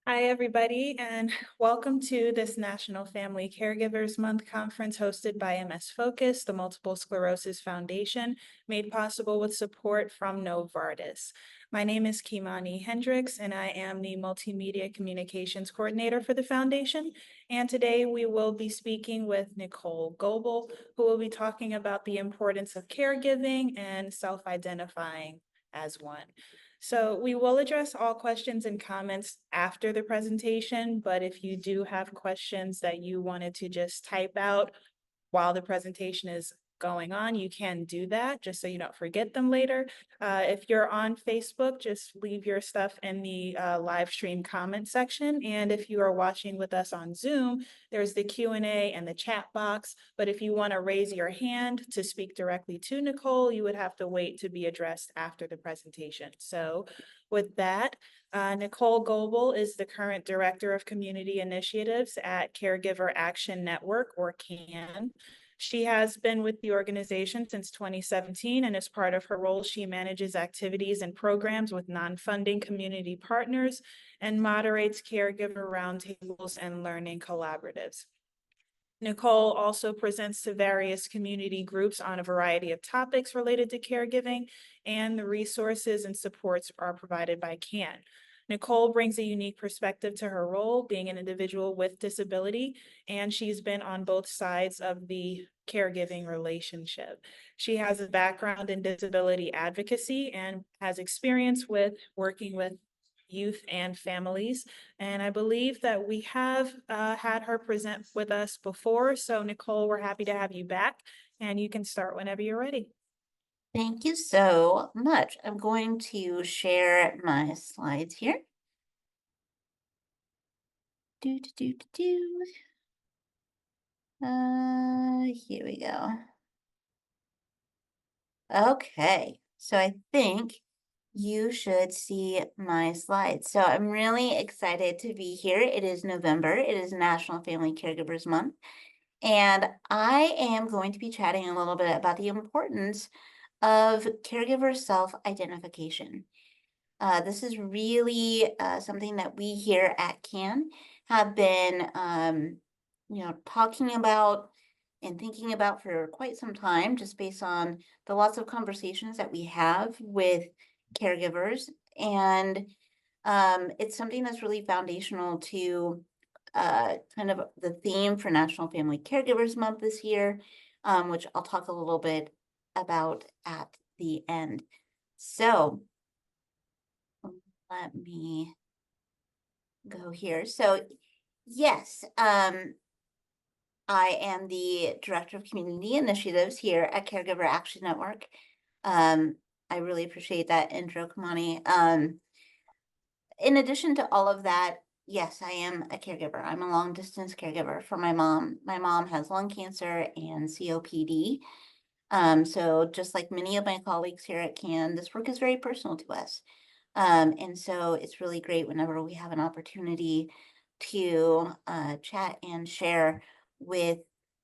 Hi, everybody, and welcome to this National Family Caregivers Month conference hosted by MS Focus, the Multiple Sclerosis Foundation, made possible with support from Novartis. My name is Kimani Hendricks, and I am the Multimedia Communications Coordinator for the foundation. And today we will be speaking with Nichole Goble, who will be talking about the importance of caregiving and self-identifying as one. So we will address all questions and comments after the presentation, but if you do have questions that you wanted to just type out while the presentation is going on, you can do that just so you don't forget them later. If you're on Facebook, just leave your stuff in the live stream comment section. And if you are watching with us on Zoom, there's the Q&A and the chat box. But if you want to raise your hand to speak directly to Nichole, you would have to wait to be addressed after the presentation. So with that, Nichole Goble is the current Director of Community Initiatives at Caregiver Action Network, or CAN. She has been with the organization since 2017, and as part of her role, she manages activities and programs with non-funding community partners and moderates caregiver roundtables and learning collaboratives. Nichole also presents to various community groups on a variety of topics related to caregiving, and the resources and supports are provided by CAN. Nichole brings a unique perspective to her role, being an individual with disability, and she's been on both sides of the caregiving relationship. She has a background in disability advocacy and has experience with working with youth and families. And I believe that we have had her present with us before. So Nichole, we're happy to have you back, and you can start whenever you're ready. Thank you so much. I'm going to share my slides here. Here we go. Okay, so I think you should see my slides. So I'm really excited to be here. It is November. It is National Family Caregivers Month. And I am going to be chatting a little bit about the importance of caregiver self-identification. This is really something that we here at CAN have been, talking about and thinking about for quite some time, just based on the lots of conversations that we have with caregivers. And it's something that's really foundational to kind of the theme for National Family Caregivers Month this year, which I'll talk a little bit about at the end. So let me go here. So yes, I am the Director of Community Initiatives here at Caregiver Action Network. I really appreciate that intro, Kamani. In addition to all of that, yes, I am a caregiver. I'm a long distance caregiver for my mom. My mom has lung cancer and COPD. So just like many of my colleagues here at CAN, this work is very personal to us. And so it's really great whenever we have an opportunity to chat and share with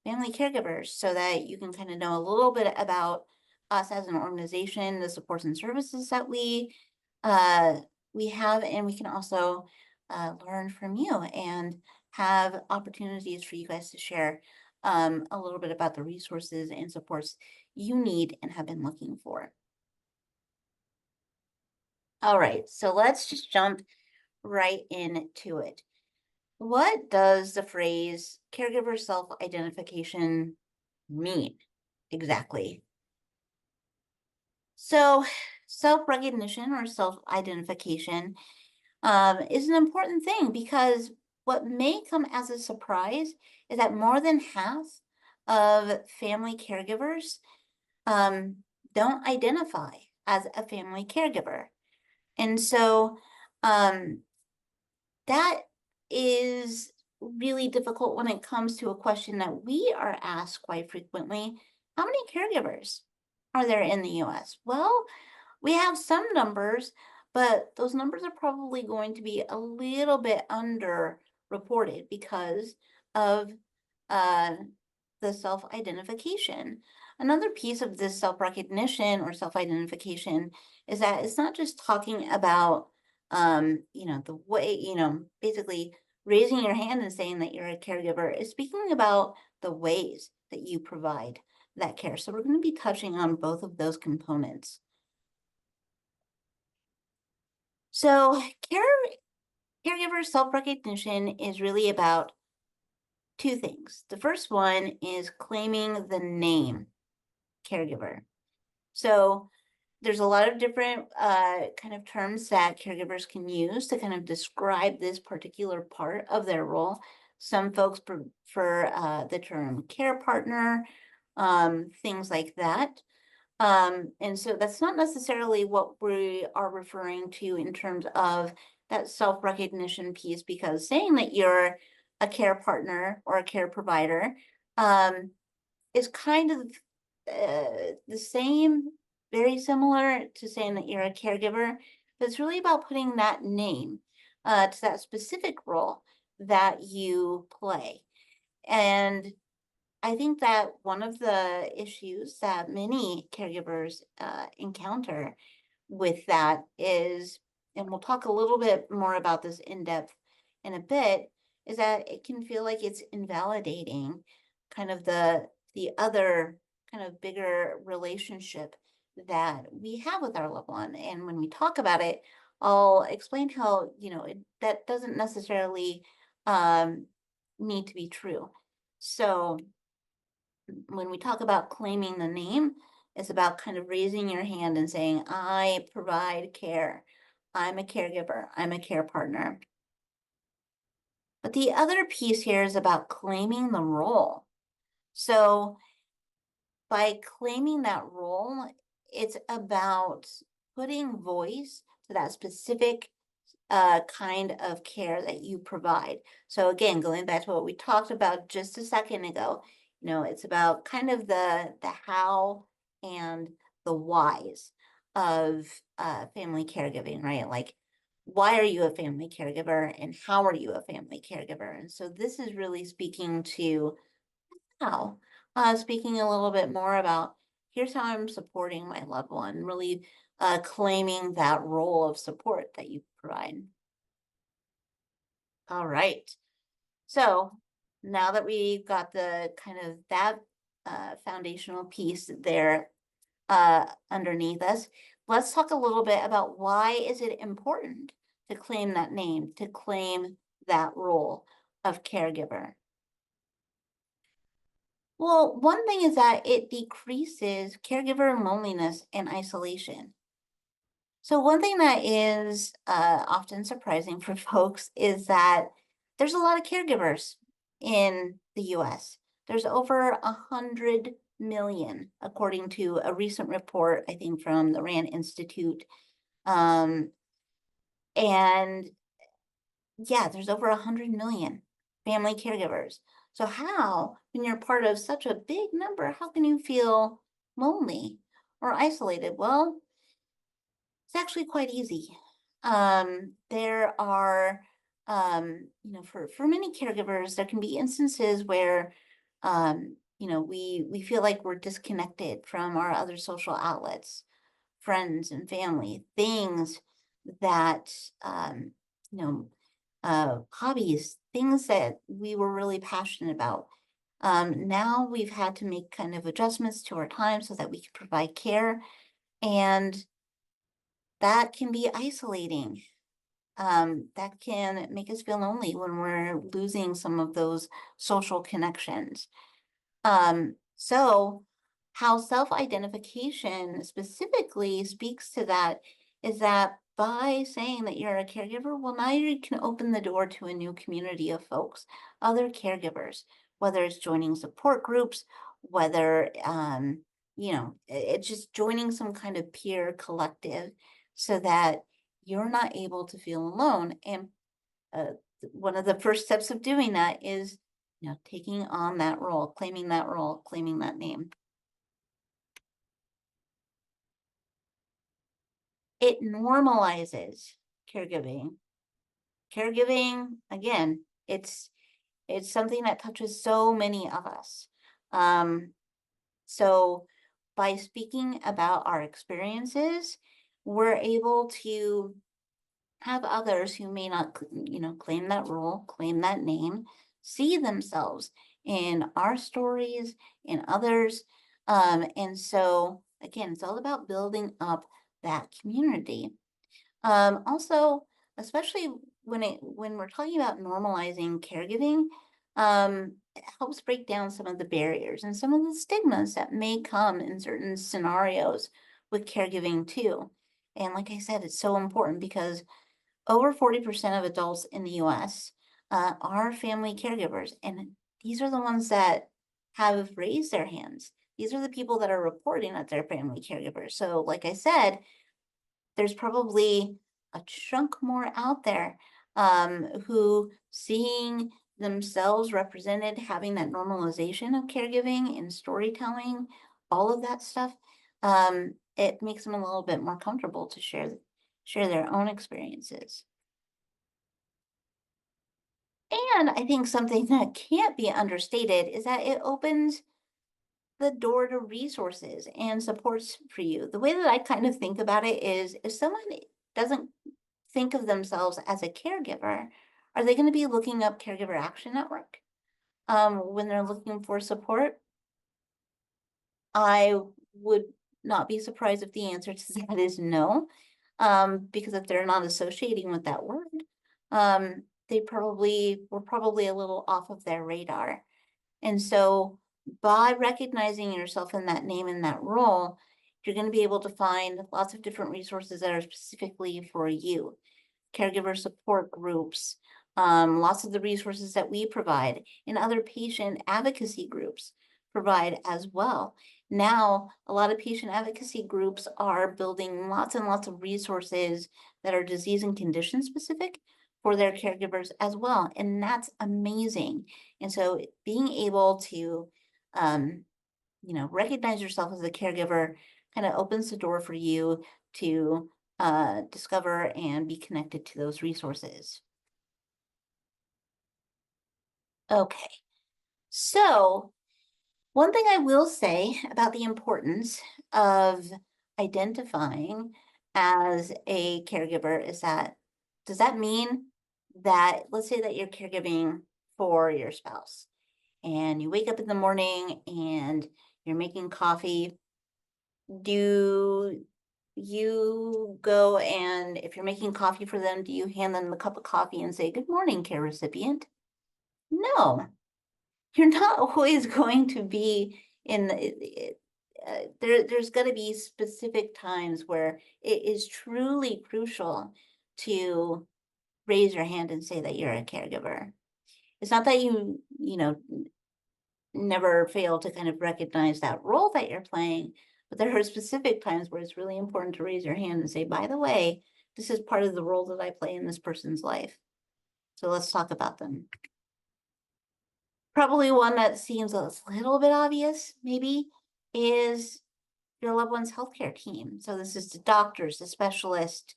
family caregivers so that you can kind of know a little bit about us as an organization, the supports and services that we have, and we can also learn from you and have opportunities for you guys to share a little bit about the resources and supports you need and have been looking for. All right, so let's just jump right into it. What does the phrase caregiver self-identification mean exactly? So self-recognition or self-identification is an important thing, because what may come as a surprise is that more than half of family caregivers don't identify as a family caregiver. And so that is really difficult when it comes to a question that we are asked quite frequently. How many caregivers are there in the US? Well, we have some numbers, but those numbers are probably going to be a little bit underreported because of the self-identification. Another piece of this self-recognition or self-identification is that it's not just talking about The way, basically raising your hand and saying that you're a caregiver is speaking about the ways that you provide that care. So we're going to be touching on both of those components. So caregiver self-recognition is really about two things. The first one is claiming the name caregiver. So there's a lot of different kind of terms that caregivers can use to kind of describe this particular part of their role. Some folks prefer the term care partner, things like that. And so that's not necessarily what we are referring to in terms of that self-recognition piece, because saying that you're a care partner or a care provider is kind of the same, very similar to saying that you're a caregiver, but it's really about putting that name to that specific role that you play. And I think that one of the issues that many caregivers encounter with that is, and we'll talk a little bit more about this in depth in a bit, is that it can feel like it's invalidating kind of the other kind of bigger relationship that we have with our loved one. And when we talk about it, I'll explain how, that doesn't necessarily need to be true. So when we talk about claiming the name, it's about kind of raising your hand and saying, I provide care. I'm a caregiver. I'm a care partner. But the other piece here is about claiming the role. So by claiming that role, it's about putting voice to that specific kind of care that you provide. So again, going back to what we talked about just a second ago, it's about kind of the how and the whys of family caregiving, right? Like, why are you a family caregiver and how are you a family caregiver? And so this is really speaking to how, speaking a little bit more about here's how I'm supporting my loved one, really claiming that role of support that you provide. All right. So now that we've got the kind of that foundational piece there underneath us, let's talk a little bit about why is it important to claim that name, to claim that role of caregiver. Well, one thing is that it decreases caregiver loneliness and isolation. So one thing that is often surprising for folks is that there's a lot of caregivers in the US. There's over 100 million, according to a recent report, I think from the RAND Institute. And yeah, there's over 100 million family caregivers. So how, when you're part of such a big number, how can you feel lonely or isolated? Well, it's actually quite easy. There are, for many caregivers, there can be instances where, we feel like we're disconnected from our other social outlets, friends and family, things that, you know, hobbies, things that we were really passionate about. Now we've had to make kind of adjustments to our time so that we can provide care, and that can be isolating. That can make us feel lonely when we're losing some of those social connections. So how self-identification specifically speaks to that is that by saying that you're a caregiver, well, now you can open the door to a new community of folks, other caregivers, whether it's joining support groups, whether, it's just joining some kind of peer collective so that you're not able to feel alone. And one of the first steps of doing that is taking on that role, claiming that name. It normalizes caregiving. Caregiving, again, it's something that touches so many of us. So by speaking about our experiences, we're able to have others who may not, claim that role, claim that name, see themselves in our stories, in others. And so again, it's all about building up that community. Also, especially when we're talking about normalizing caregiving, it helps break down some of the barriers and some of the stigmas that may come in certain scenarios with caregiving too. And like I said, it's so important because over 40% of adults in the US are family caregivers, and these are the ones that have raised their hands. These are the people that are reporting that they're family caregivers. So, like I said, there's probably a chunk more out there who seeing themselves represented, having that normalization of caregiving and storytelling, all of that stuff, it makes them a little bit more comfortable to share their own experiences. And I think something that can't be understated is that it opens the door to resources and supports for you. The way that I kind of think about it is if someone doesn't think of themselves as a caregiver, are they going to be looking up Caregiver Action Network when they're looking for support? I would not be surprised if the answer to that is no, because if they're not associating with that word, they probably were probably a little off of their radar. And so by recognizing yourself in that name and that role, you're going to be able to find lots of different resources that are specifically for you. Caregiver support groups, lots of the resources that we provide and other patient advocacy groups provide as well. Now, a lot of patient advocacy groups are building lots and lots of resources that are disease and condition specific for their caregivers as well. And that's amazing. And so being able to, recognize yourself as a caregiver kind of opens the door for you to discover and be connected to those resources. Okay, so one thing I will say about the importance of identifying as a caregiver is that, does that mean that, let's say that you're caregiving for your spouse and you wake up in the morning and you're making coffee, do you go and if you're making coffee for them, do you hand them a cup of coffee and say, "Good morning, care recipient"? No, you're not always going to be in there's got to be specific times where it is truly crucial to raise your hand and say that you're a caregiver. It's not that you never fail to kind of recognize that role that you're playing, but there are specific times where it's really important to raise your hand and say, by the way, this is part of the role that I play in this person's life. So let's talk about them. Probably one that seems a little bit obvious, maybe, is your loved one's healthcare team. So this is the doctors, the specialists,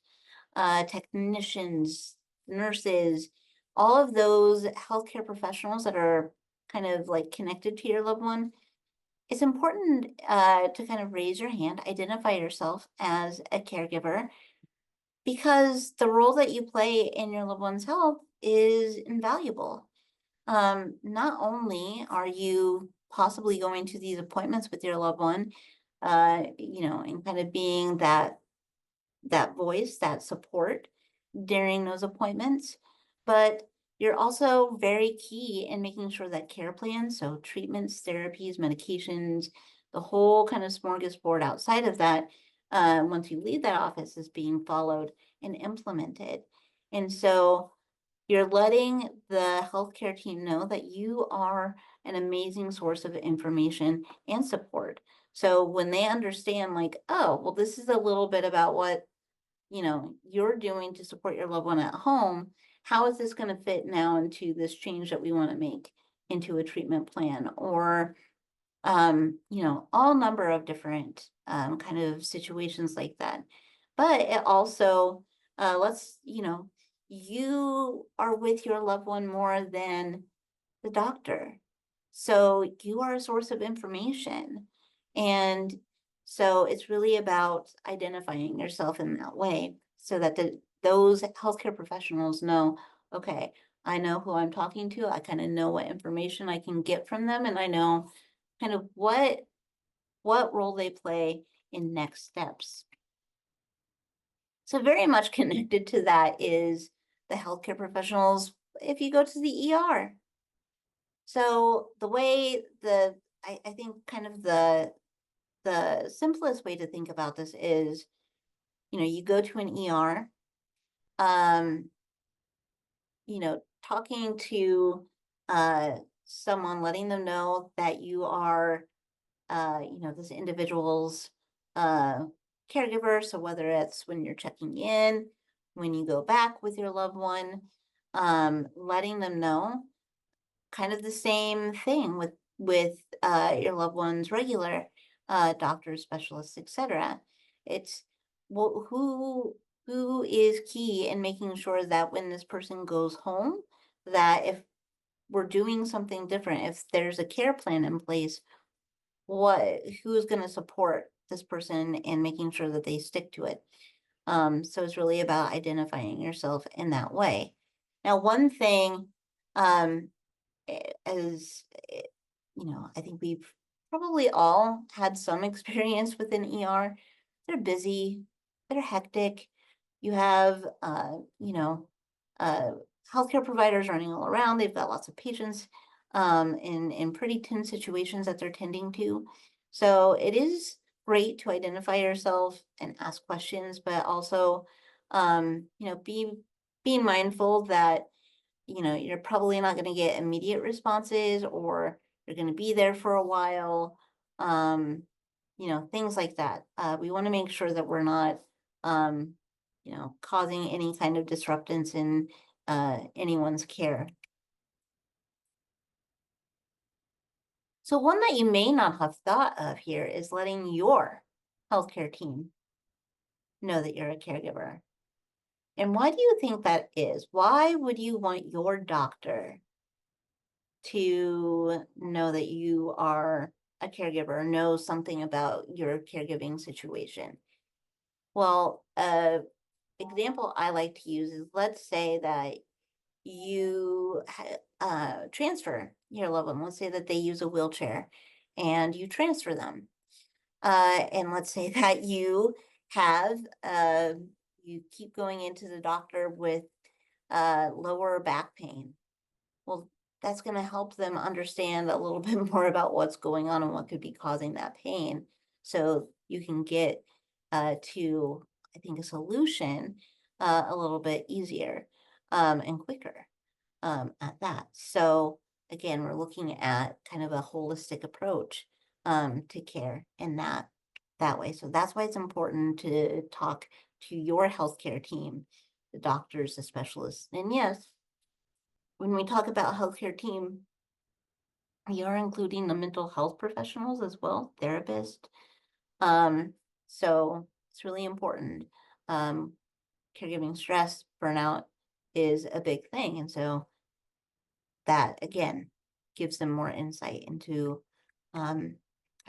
technicians, nurses, all of those healthcare professionals that are kind of like connected to your loved one. It's important to kind of raise your hand, identify yourself as a caregiver, because the role that you play in your loved one's health is invaluable. Not only are you possibly going to these appointments with your loved one, and kind of being that voice, that support during those appointments, but you're also very key in making sure that care plans, so treatments, therapies, medications, the whole kind of smorgasbord outside of that, once you leave that office, is being followed and implemented. And so you're letting the healthcare team know that you are an amazing source of information and support. So when they understand, like, oh, well, this is a little bit about what you're doing to support your loved one at home, how is this going to fit now into this change that we want to make into a treatment plan, or all number of different kind of situations like that. But it also you are with your loved one more than the doctor. So you are a source of information. And so it's really about identifying yourself in that way so that those healthcare professionals know, okay, I know who I'm talking to. I kind of know what information I can get from them, and I know kind of what role they play in next steps. So very much connected to that is the healthcare professionals if you go to the ER. So the way I think kind of the simplest way to think about this is, you go to an ER, um, talking to someone, letting them know that you are this individual's uh, caregiver. So whether it's when you're checking in, when you go back with your loved one, letting them know kind of the same thing with your loved one's regular doctors, specialists, etc. It's well, who is key in making sure that when this person goes home, that if we're doing something different, if there's a care plan in place, who's going to support this person and making sure that they stick to it. So it's really about identifying yourself in that way. Now, one thing, as I think we've probably all had some experience with an ER. They're busy, they're hectic. You have, uh, healthcare providers running all around. They've got lots of patients in pretty tense situations that they're tending to. So it is great to identify yourself and ask questions, but also, being mindful that you're probably not going to get immediate responses, or you're going to be there for a while. Things like that. We want to make sure that we're not, causing any kind of disruptance in anyone's care. So one that you may not have thought of here is letting your healthcare team know that you're a caregiver. And why do you think that is? Why would you want your doctor to know that you are a caregiver, know something about your caregiving situation? Well, example I like to use is, let's say that you transfer your loved one. Let's say that they use a wheelchair and you transfer them. And let's say that have you keep going into the doctor with lower back pain. Well, that's going to help them understand a little bit more about what's going on and what could be causing that pain. So you can get to, I think, a solution a little bit easier and quicker at that. So again, we're looking at kind of a holistic approach to care in that way. So that's why it's important to talk to your healthcare team, the doctors, the specialists. And yes, when we talk about healthcare team, we are including the mental health professionals as well, therapists. So it's really important. Caregiving stress, burnout is a big thing. And so that, again, gives them more insight into kind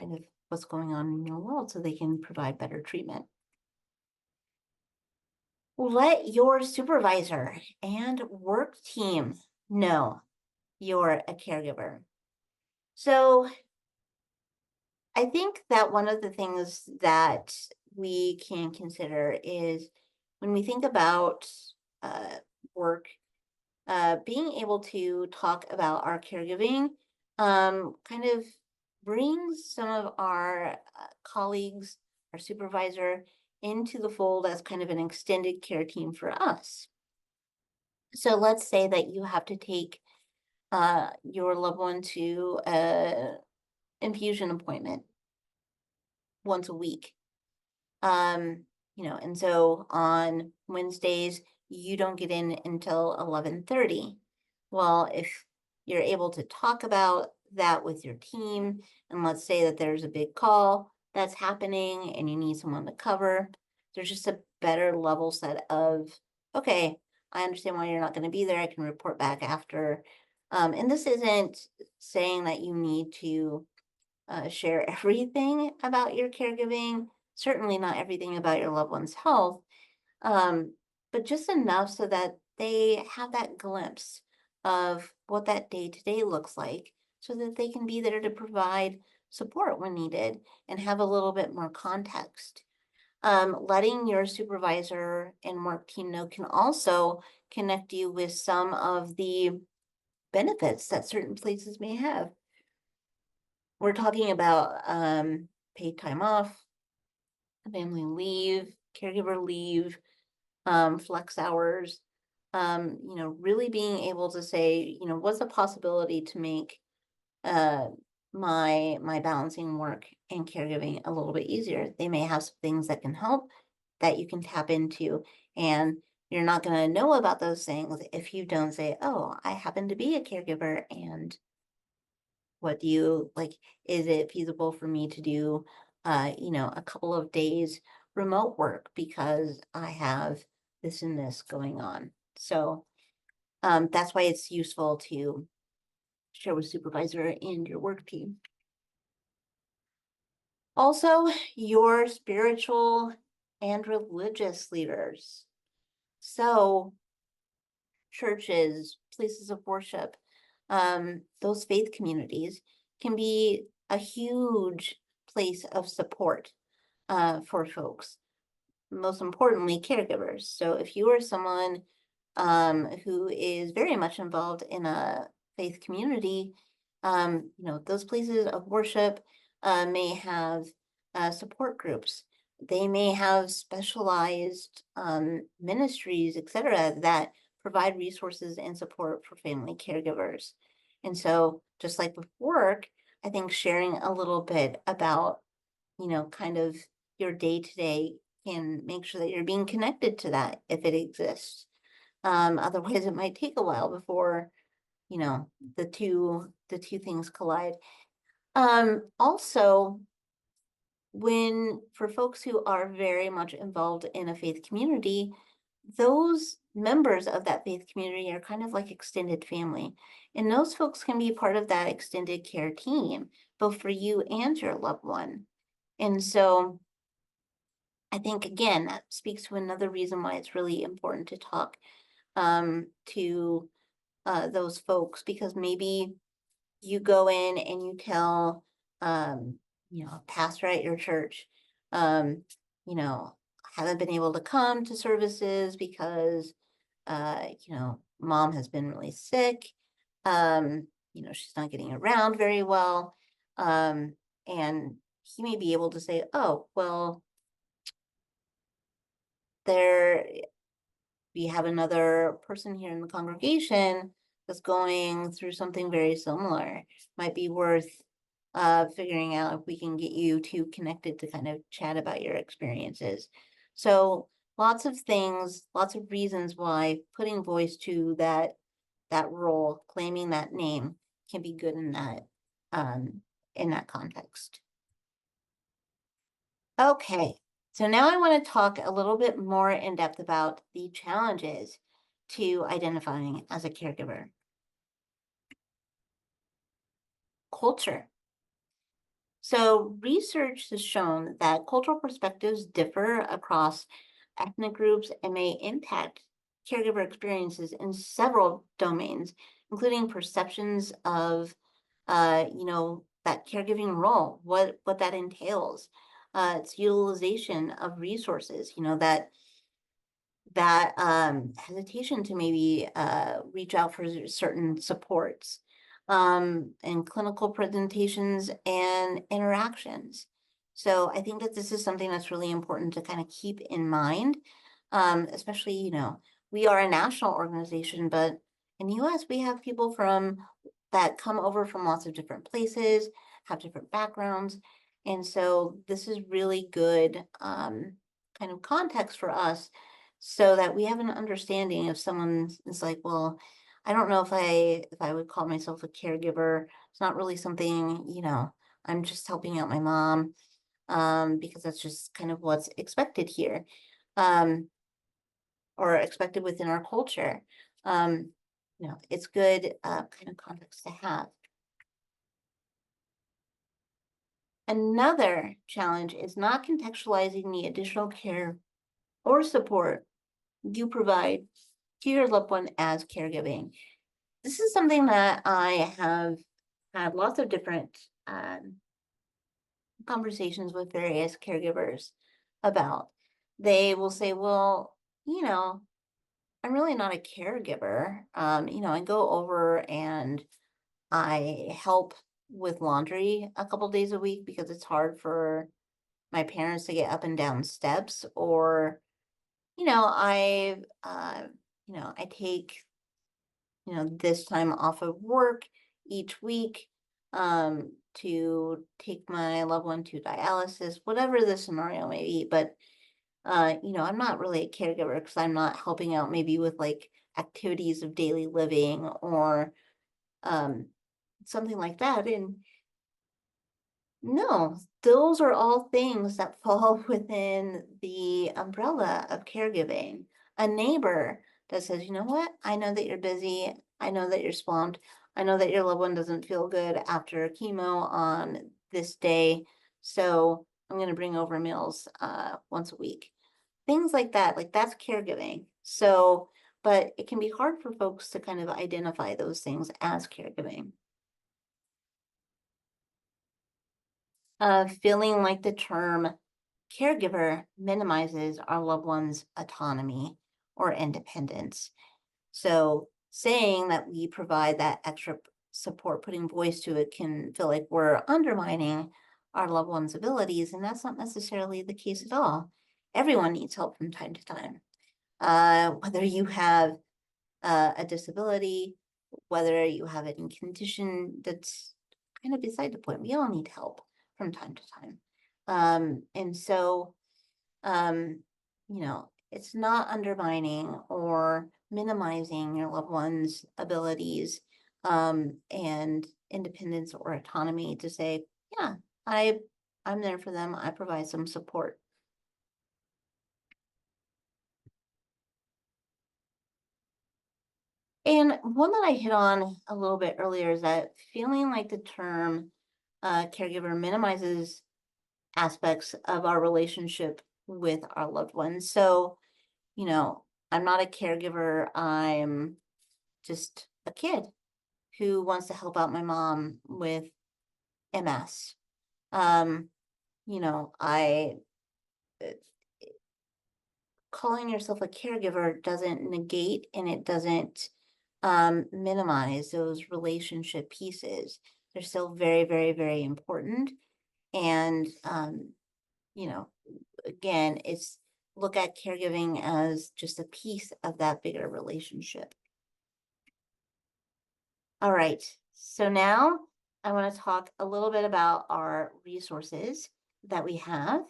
of what's going on in your world so they can provide better treatment. Let your supervisor and work team know you're a caregiver. So I think that one of the things that we can consider is when we think about work, being able to talk about our caregiving kind of brings some of our colleagues, our supervisor, into the fold as kind of an extended care team for us. So let's say that you have to take your loved one to an infusion appointment once a week. And so on Wednesdays, you don't get in until 11:30. Well, if you're able to talk about that with your team, and let's say that there's a big call that's happening and you need someone to cover, there's just a better level set of, okay, I understand why you're not going to be there. I can report back after. And this isn't saying that you need to share everything about your caregiving, certainly not everything about your loved one's health. but just enough so that they have that glimpse of what that day to day looks like so that they can be there to provide support when needed and have a little bit more context. Letting your supervisor and work team know can also connect you with some of the benefits that certain places may have. We're talking about paid time off, family leave, caregiver leave, flex hours, really being able to say, what's the possibility to make uh, my balancing work and caregiving a little bit easier. They may have some things that can help that you can tap into, and you're not going to know about those things if you don't say, "Oh, I happen to be a caregiver, and what do you like? Is it feasible for me to do, a couple of days remote work because I have this and this going on?" So that's why it's useful to share with supervisor and your work team. Also, your spiritual and religious leaders. So, churches, places of worship, those faith communities can be a huge place of support for folks. Most importantly, caregivers. So, if you are someone who is very much involved in a faith community, those places of worship may have support groups. They may have specialized ministries, etc., that provide resources and support for family caregivers. And so, just like with work, I think sharing a little bit about, kind of your day to day can make sure that you're being connected to that if it exists. Otherwise, it might take a while before, you know, the two things collide. Also, when for folks who are very much involved in a faith community, those members of that faith community are kind of like extended family. And those folks can be part of that extended care team, both for you and your loved one. And so I think, again, that speaks to another reason why it's really important to talk to those folks, because maybe you go in and you tell a pastor at your church, um, haven't been able to come to services because mom has been really sick. She's not getting around very well. And he may be able to say, "Oh, well, there we have another person here in the congregation that's going through something very similar. Might be worth figuring out if we can get you two connected to kind of chat about your experiences." So lots of things, lots of reasons why putting voice to that role, claiming that name can be good um in that context. Okay, so now I want to talk a little bit more in depth about the challenges to identifying as a caregiver. Culture. So, research has shown that cultural perspectives differ across ethnic groups and may impact caregiver experiences in several domains, including perceptions of, that caregiving role, what that entails, its utilization of resources, that hesitation to maybe reach out for certain supports, and clinical presentations and interactions. So I think that this is something that's really important to kind of keep in mind, especially, we are a national organization, but in the US, we have people that come over from lots of different places, have different backgrounds. And so this is really good kind of context for us so that we have an understanding if someone is like, "Well, I don't know if I would call myself a caregiver. It's not really something, I'm just helping out my mom, because that's just kind of what's expected here, um, or expected within our culture." It's good kind of context to have. Another challenge is not contextualizing the additional care or support you provide to your loved one as caregiving. This is something that I have had lots of different conversations with various caregivers about. They will say, well, I'm really not a caregiver. I go over and I help with laundry a couple days a week because it's hard for my parents to get up and down steps, or I take this time off of work each week to take my loved one to dialysis, whatever the scenario may be. But I'm not really a caregiver because I'm not helping out maybe with like activities of daily living or um something like that. And no, those are all things that fall within the umbrella of caregiving. A neighbor that says, you know what, I know that you're busy, I know that you're swamped, I know that your loved one doesn't feel good after chemo on this day, so I'm going to bring over meals once a week. Things like that's caregiving. So, but it can be hard for folks to kind of identify those things as caregiving. Feeling like the term caregiver minimizes our loved one's autonomy or independence. So saying that we provide that extra support, putting voice to it, can feel like we're undermining our loved one's abilities, and that's not necessarily the case at all. Everyone needs help from time to time. Whether you have a disability, whether you have any condition, that's kind of beside the point. We all need help from time to time. And so, it's not undermining or minimizing your loved one's abilities and independence or autonomy to say, yeah, I'm there for them. I provide some support. And one that I hit on a little bit earlier is that feeling like the term caregiver minimizes aspects of our relationship with our loved ones. So, I'm not a caregiver. I'm just a kid who wants to help out my mom with MS. I calling yourself a caregiver doesn't negate and it doesn't minimize those relationship pieces. They're still very, very, very important. And, again, it's look at caregiving as just a piece of that bigger relationship. All right. So now I want to talk a little bit about our resources that we have.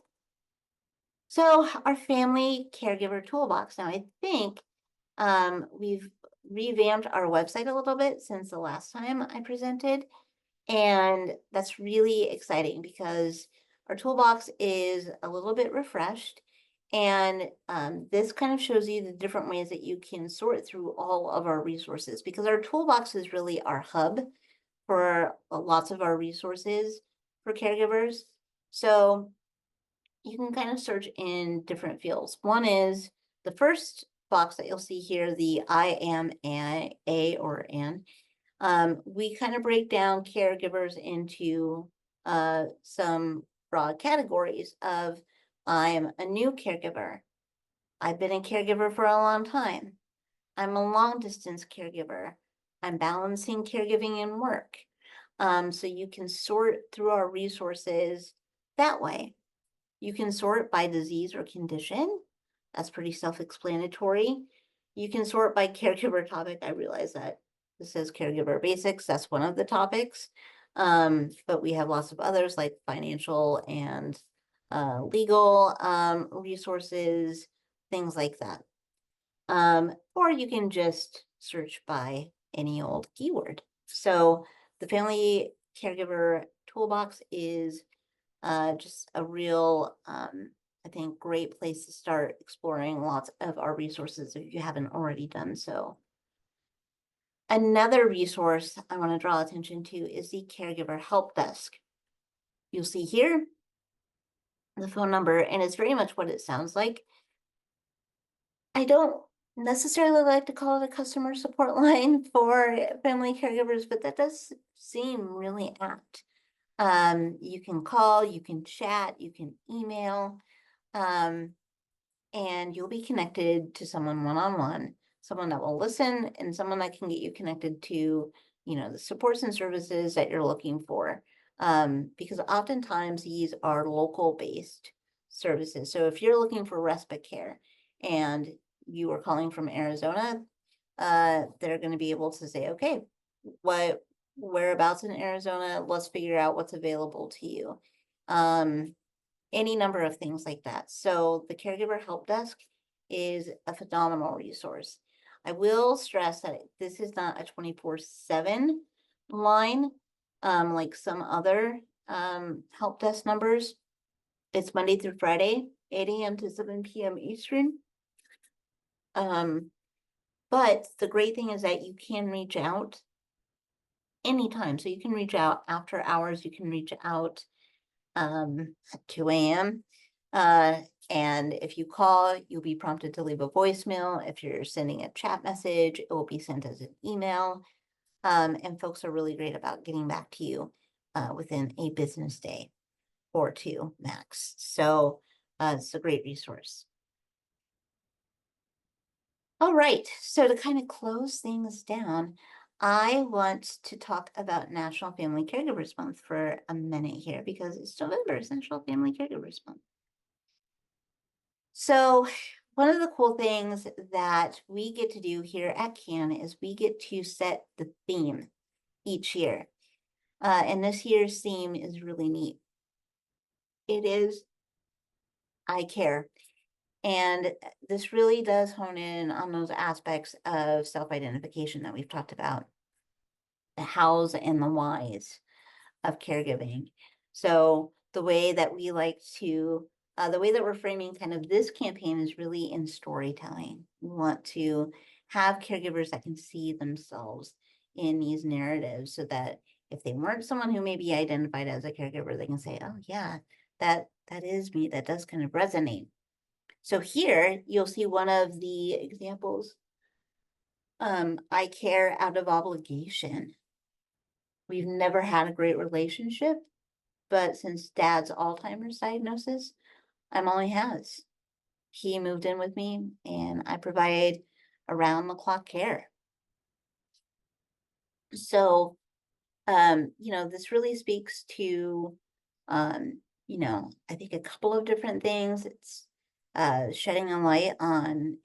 So our family caregiver toolbox. Now I think we've revamped our website a little bit since the last time I presented. And that's really exciting because our toolbox is a little bit refreshed. And this kind of shows you the different ways that you can sort through all of our resources, because our toolbox is really our hub for lots of our resources for caregivers. So you can kind of search in different fields. One is the first box that you'll see here, the I am a or an. We kind of break down caregivers into some broad categories of I'm a new caregiver. I've been a caregiver for a long time. I'm a long distance caregiver. I'm balancing caregiving and work. So you can sort through our resources that way. You can sort by disease or condition. That's pretty self-explanatory. You can sort by caregiver topic. I realize that this says caregiver basics. That's one of the topics. But we have lots of others like financial and legal resources, things like that. Or you can just search by any old keyword. So the family caregiver toolbox is just a real, I think, great place to start exploring lots of our resources if you haven't already done so. Another resource I want to draw attention to is the Caregiver Help Desk. You'll see here the phone number, and it's very much what it sounds like. I don't necessarily like to call it a customer support line for family caregivers, but that does seem really apt. You can call, you can chat, you can email, um, and you'll be connected to someone one-on-one, someone that will listen and someone that can get you connected to, the supports and services that you're looking for. Because oftentimes these are local based services. So if you're looking for respite care and you are calling from Arizona, they're going to be able to say, okay, what whereabouts in Arizona, let's figure out what's available to you. Any number of things like that. So the Caregiver Help Desk is a phenomenal resource. I will stress that this is not a 24/7 line, like some other help desk numbers. It's Monday through Friday, 8 a.m. to 7 p.m. Eastern. But the great thing is that you can reach out anytime. So you can reach out after hours, you can reach out at 2 a.m. And if you call, you'll be prompted to leave a voicemail. If you're sending a chat message, it will be sent as an email. And folks are really great about getting back to you within a business day or two max. So it's a great resource. All right, so to kind of close things down, I want to talk about National Family Caregivers Month for a minute here because it's November, it's National Family Caregivers Month. So one of the cool things that we get to do here at CAN is we get to set the theme each year. And this year's theme is really neat. It is I Care. And this really does hone in on those aspects of self-identification that we've talked about, the hows and the whys of caregiving. So the way that we like to, the way that we're framing kind of this campaign is really in storytelling. We want to have caregivers that can see themselves in these narratives so that if they weren't someone who may be identified as a caregiver, they can say, oh yeah, that is me, that does kind of resonate. So here you'll see one of the examples. I care out of obligation. We've never had a great relationship, but since dad's Alzheimer's diagnosis, I'm all he has. He moved in with me and I provide around the clock care. So, this really speaks to, I think a couple of different things. It's shedding a light on,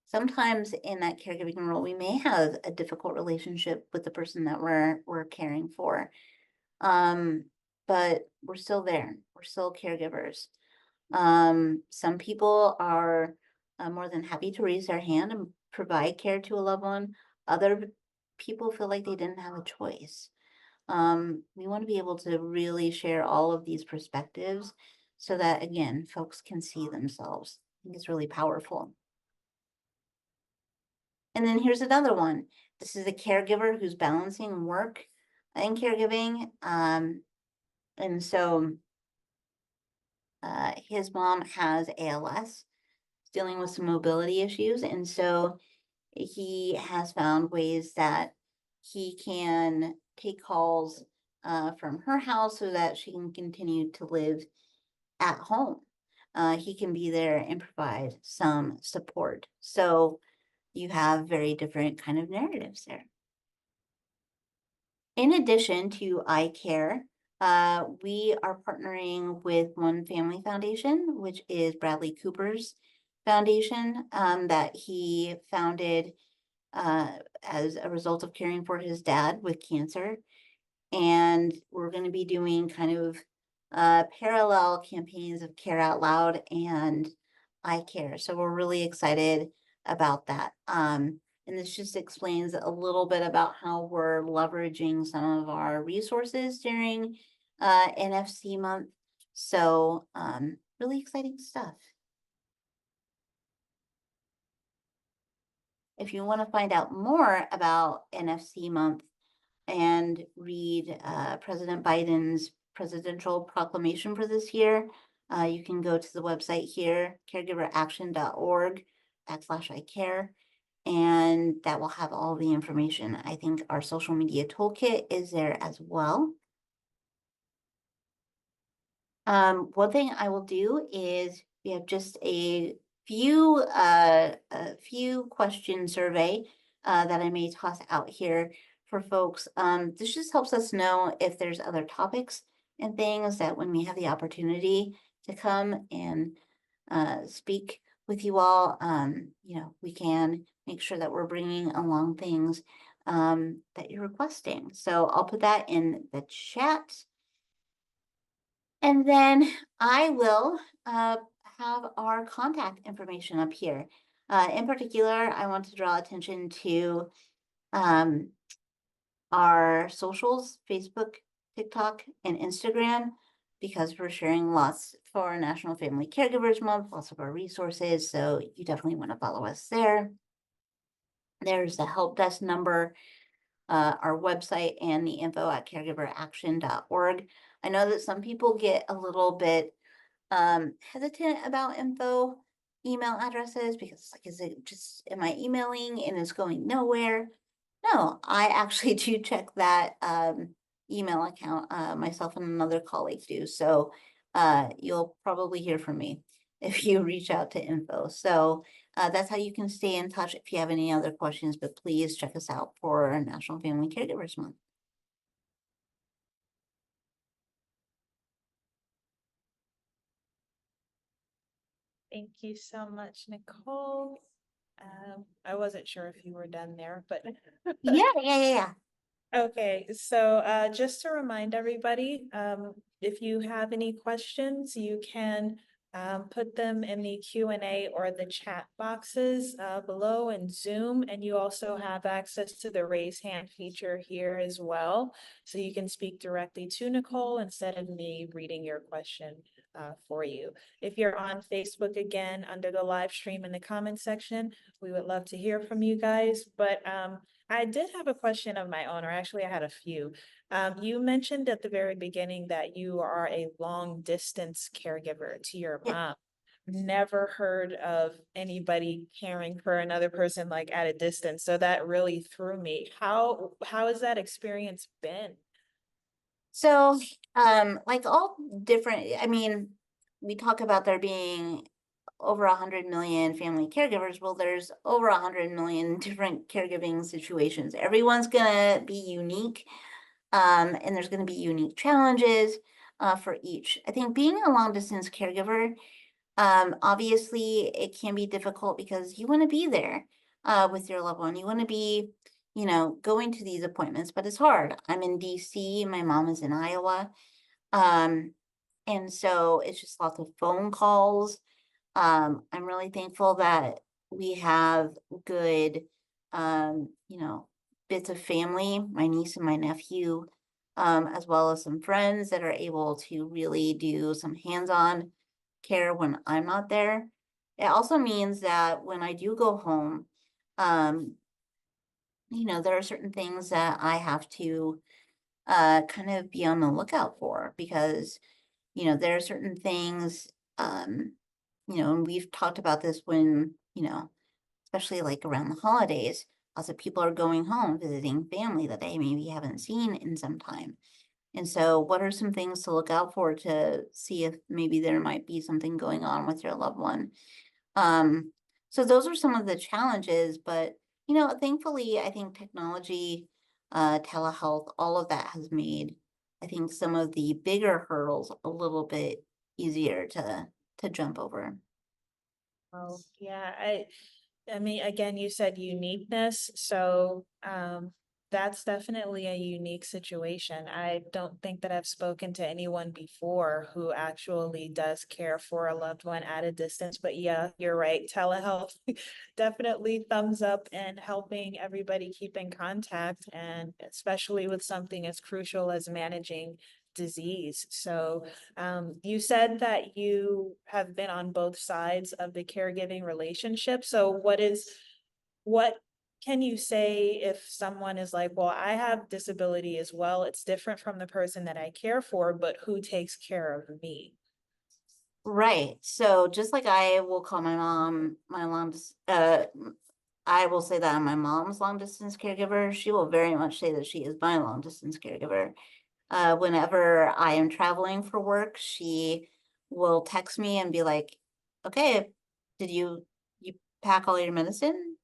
sometimes in that caregiving role, we may have a difficult relationship with the person that we're caring for. But we're still there. We're still caregivers. Some people are more than happy to raise their hand and provide care to a loved one. Other people feel like they didn't have a choice. We want to be able to really share all of these perspectives so that, again, folks can see themselves. I think it's really powerful. And then here's another one. This is a caregiver who's balancing work and caregiving. And so his mom has ALS, dealing with some mobility issues. And so he has found ways that he can take calls from her house so that she can continue to live at home. He can be there and provide some support. So you have very different kind of narratives there. In addition to I Care, we are partnering with One Family Foundation, which is Bradley Cooper's foundation that he founded as a result of caring for his dad with cancer. And we're going to be doing kind of parallel campaigns of Care Out Loud and I Care. So we're really excited about that. And this just explains a little bit about how we're leveraging some of our resources during NFC month. So really exciting stuff. If you want to find out more about NFC month and read President Biden's presidential proclamation for this year, You can go to the website here, caregiveraction.org/I care, and that will have all the information. I think our social media toolkit is there as well. One thing I will do is we have just a few question survey that I may toss out here for folks. This just helps us know if there's other topics and things that when we have the opportunity to come and speak with you all, we can make sure that we're bringing along things that you're requesting. So I'll put that in the chat. And then I will have our contact information up here. In particular, I want to draw attention to um, our socials, Facebook, TikTok, and Instagram, because we're sharing lots for National Family Caregivers Month, lots of our resources. So you definitely want to follow us there. There's the help desk number, our website, and the info at caregiveraction.org. I know that some people get a little bit hesitant about info email addresses because it's like, is it just, am I emailing and it's going nowhere? No, I actually do check that email account, myself and another colleague do. So you'll probably hear from me if you reach out to info. So that's how you can stay in touch if you have any other questions, but please check us out for National Family Caregivers Month. Thank you so much, Nichole. I wasn't sure if you were done there, but Yeah. okay, so just to remind everybody, if you have any questions, you can put them in the Q&A or the chat boxes below in Zoom, and you also have access to the raise hand feature here as well. So you can speak directly to Nichole instead of me reading your question for you. If you're on Facebook again, under the live stream in the comment section, we would love to hear from you guys. But I did have a question of my own, or actually I had a few. You mentioned at the very beginning that you are a long distance caregiver to your Yeah. mom. Never heard of anybody caring for another person like at a distance. So that really threw me. How has that experience been? So, like all different, I mean, we talk about there being over 100 million family caregivers. Well, there's over 100 million different caregiving situations. Everyone's gonna be unique, and there's gonna be unique challenges for each. I think being a long distance caregiver, obviously it can be difficult because you want to be there with your loved one. You want to be, going to these appointments, but it's hard. I'm in DC, my mom is in Iowa. Um, and so it's just lots of phone calls. I'm really thankful that we have good, bits of family, my niece and my nephew, as well as some friends that are able to really do some hands-on care when I'm not there. It also means that when I do go home, um, there are certain things that I have to kind of be on the lookout for because, there are certain things, and we've talked about this when, especially like around the holidays, lots of people are going home visiting family that they maybe haven't seen in some time. And so what are some things to look out for to see if maybe there might be something going on with your loved one? Um, so those are some of the challenges, but thankfully, I think technology, telehealth, all of that has made, I think, some of the bigger hurdles a little bit easier to jump over. Oh, yeah, I mean, again, you said uniqueness, so that's definitely a unique situation. I don't think that I've spoken to anyone before who actually does care for a loved one at a distance, but yeah, you're right. Telehealth definitely thumbs up in helping everybody keep in contact, and especially with something as crucial as managing disease. So you said that you have been on both sides of the caregiving relationship. So what can you say if someone is like, well, I have disability as well. It's different from the person that I care for, but who takes care of me? Right. So just like I will call my mom, I will say that I'm my mom's long distance caregiver. She will very much say that she is my long distance caregiver. Whenever I am traveling for work, she will text me and be like, okay, did you pack all your medicine?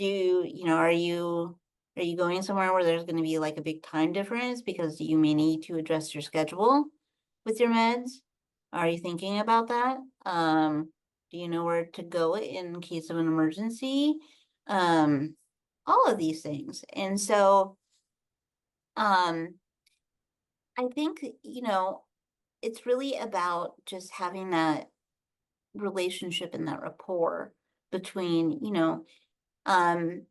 Are you going somewhere where there's going to be like a big time difference because you may need to adjust your schedule with your meds? Are you thinking about that? Do you know where to go in case of an emergency? Um, all of these things. And so, um, I think, it's really about just having that relationship and that rapport between, um,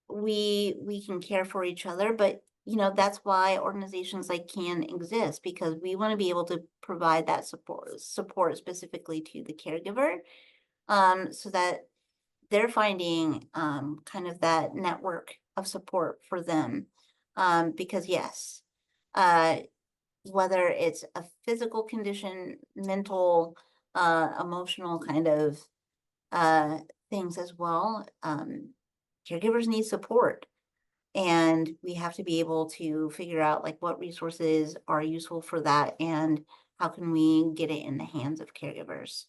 we can care for each other, but that's why organizations like CAN exist, because we want to be able to provide that support specifically to the caregiver, so that they're finding kind of that network of support for them. Because yes, uh whether it's a physical condition, mental, emotional kind of uh things as well, caregivers need support, and we have to be able to figure out like what resources are useful for that and how can we get it in the hands of caregivers.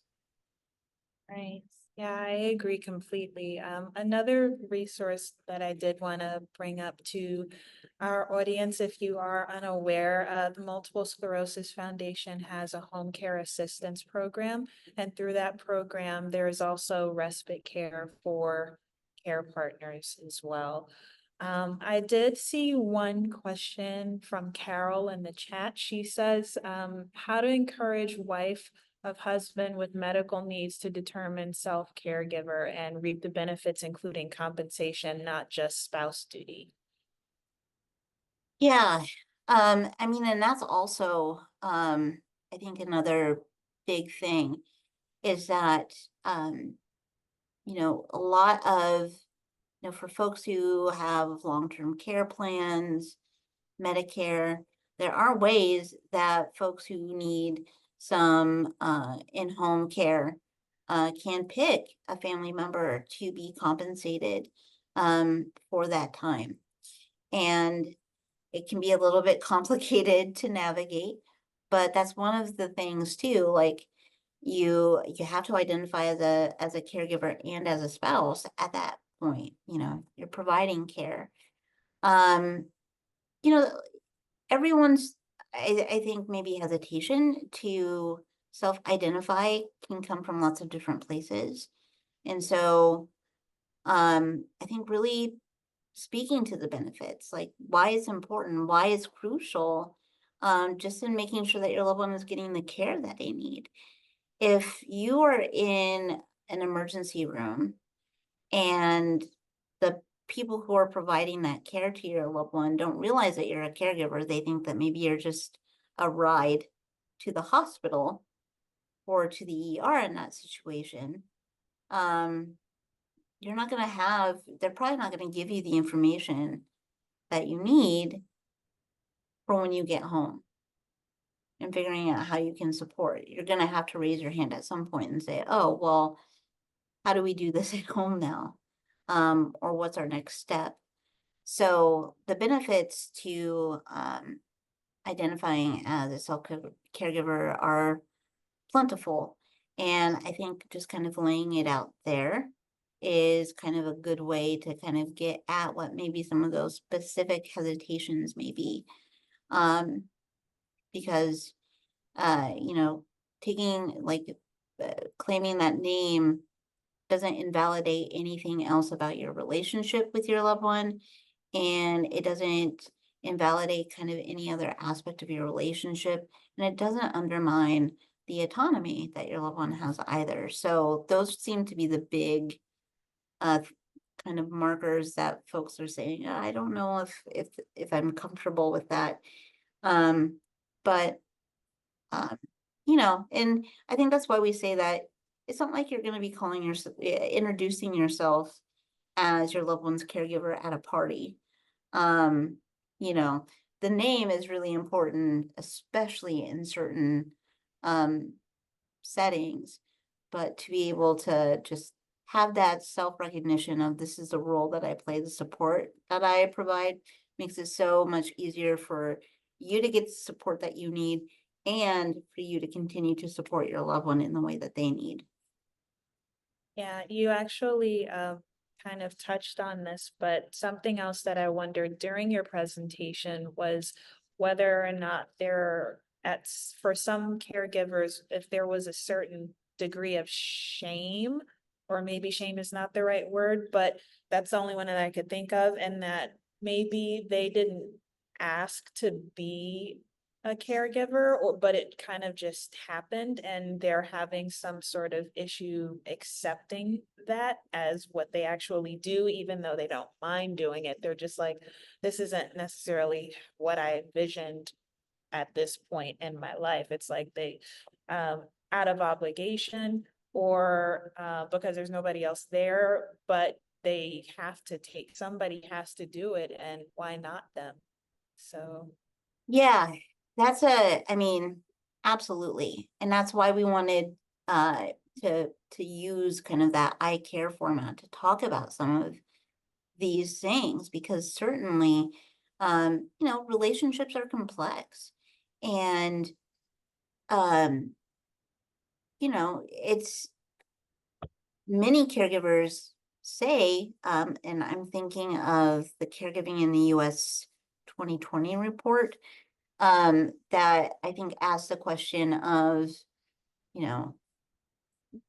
Right. Yeah, I agree completely. Another resource that I did want to bring up to our audience, if you are unaware, the Multiple Sclerosis Foundation has a home care assistance program. And through that program, there is also respite care for care partners as well. I did see one question from Carol in the chat. She says, how to encourage wife of husband with medical needs to determine self-caregiver and reap the benefits, including compensation, not just spouse duty. Yeah, I mean, and that's also, I think another big thing is that, um, a lot of, for folks who have long-term care plans, Medicare, there are ways that folks who need some in-home care can pick a family member to be compensated for that time. And it can be a little bit complicated to navigate, but that's one of the things too, like you have to identify as a caregiver and as a spouse at that point, you're providing care. Um, you know, everyone's I think maybe hesitation to self-identify can come from lots of different places. And so I think really speaking to the benefits, like why it's important, why it's crucial, just in making sure that your loved one is getting the care that they need. If you are in an emergency room and the people who are providing that care to your loved one don't realize that you're a caregiver, they think that maybe you're just a ride to the hospital or to the ER in that situation. You're not going to have, they're probably not going to give you the information that you need for when you get home and figuring out how you can support. You're going to have to raise your hand at some point and say, oh, well, how do we do this at home now? Or what's our next step? So the benefits to identifying as a caregiver are plentiful. And I think just kind of laying it out there is kind of a good way to kind of get at what maybe some of those specific hesitations may be. Because, taking like claiming that name doesn't invalidate anything else about your relationship with your loved one, and it doesn't invalidate kind of any other aspect of your relationship, and it doesn't undermine the autonomy that your loved one has either. So those seem to be the big uh kind of markers that folks are saying, I don't know if I'm comfortable with that. But um, and I think that's why we say that it's not like you're going to be introducing yourself as your loved one's caregiver at a party. Um, you know, the name is really important, especially in certain settings. But to be able to just have that self-recognition of this is the role that I play, the support that I provide makes it so much easier for you to get the support that you need and for you to continue to support your loved one in the way that they need. Yeah, you actually kind of touched on this, but something else that I wondered during your presentation was whether or not for some caregivers, if there was a certain degree of shame, or maybe shame is not the right word, but that's the only one that I could think of, and that maybe they didn't ask to be a caregiver, or but it kind of just happened and they're having some sort of issue accepting that as what they actually do, even though they don't mind doing it. They're just like, this isn't necessarily what I envisioned at this point in my life. It's like they out of obligation, or because there's nobody else there, but they have to take, somebody has to do it, and why not them? So Yeah, I mean, absolutely. And that's why we wanted uh to use kind of that I care format to talk about some of these things, because certainly relationships are complex. And um it's many caregivers say, and I'm thinking of the Caregiving in the US 2020 report, that I think asks the question of, you know,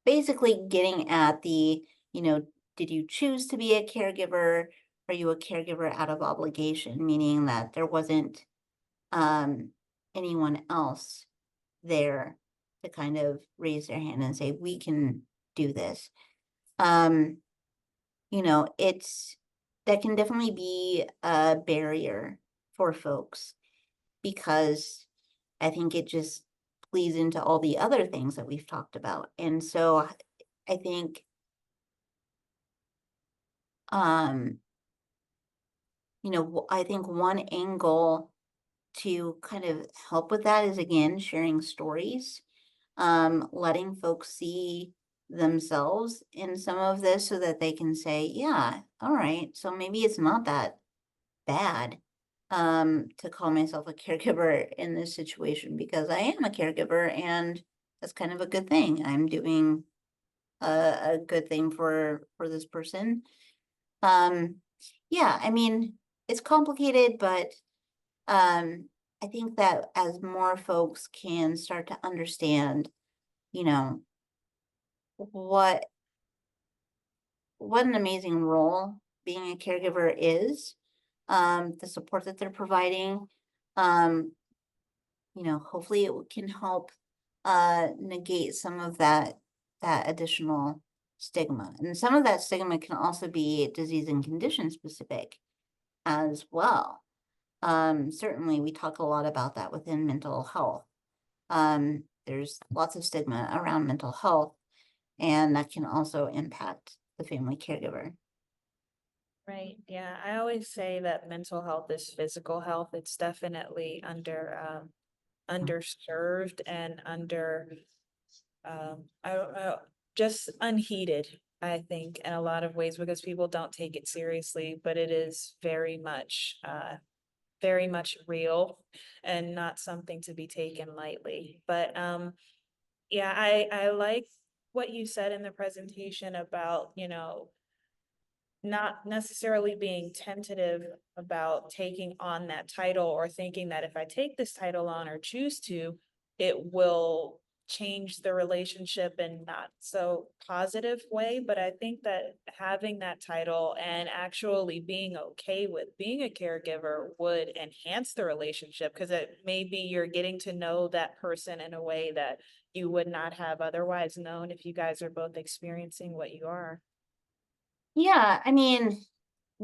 basically getting at did you choose to be a caregiver? Are you a caregiver out of obligation? Meaning that there wasn't anyone else there to kind of raise their hand and say, we can do this. Um, it's that can definitely be a barrier for folks, because I think it just plays into all the other things that we've talked about. And so I think, um, I think one angle to kind of help with that is, again, sharing stories, letting folks see themselves in some of this so that they can say, yeah, all right, so maybe it's not that bad to call myself a caregiver in this situation, because I am a caregiver and that's kind of a good thing. I'm doing a good thing for this person. Yeah, I mean, it's complicated, but I think that as more folks can start to understand, you know, what an amazing role being a caregiver is, the support that they're providing, um, hopefully it can help negate some of that additional stigma. And some of that stigma can also be disease and condition specific as well. Certainly we talk a lot about that within mental health. There's lots of stigma around mental health, and that can also impact the family caregiver. right, yeah, I always say that mental health is physical health. It's definitely underserved and I don't know, just unheeded, I think, in a lot of ways, because people don't take it seriously, but it is very much real and not something to be taken lightly. But yeah, I like what you said in the presentation about, not necessarily being tentative about taking on that title, or thinking that if I take this title on or choose to, it will change the relationship in not so positive way. But I think that having that title and actually being okay with being a caregiver would enhance the relationship, because it maybe you're getting to know that person in a way that you would not have otherwise known if you guys are both experiencing what you are. Yeah, I mean,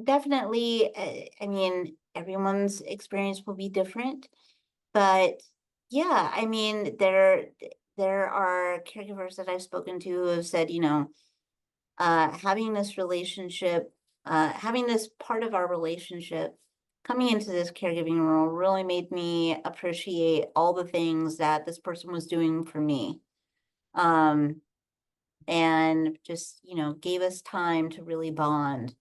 definitely, I mean, everyone's experience will be different, but yeah, I mean, there are caregivers that I've spoken to who have said, having this relationship, having this part of our relationship coming into this caregiving role really made me appreciate all the things that this person was doing for me. And just, gave us time to really bond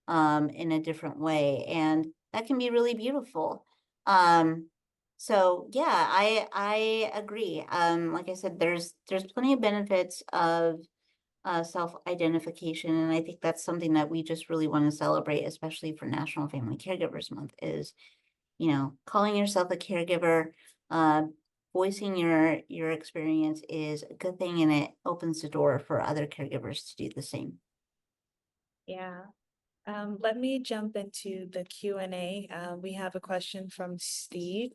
in a different way. And that can be really beautiful. So yeah, I agree. Like I said, there's plenty of benefits of self-identification, and I think that's something that we just really want to celebrate, especially for National Family Caregivers Month, is calling yourself a caregiver, uh, voicing your experience is a good thing, and it opens the door for other caregivers to do the same. Yeah. Let me jump into the Q&A. We have a question from Steve.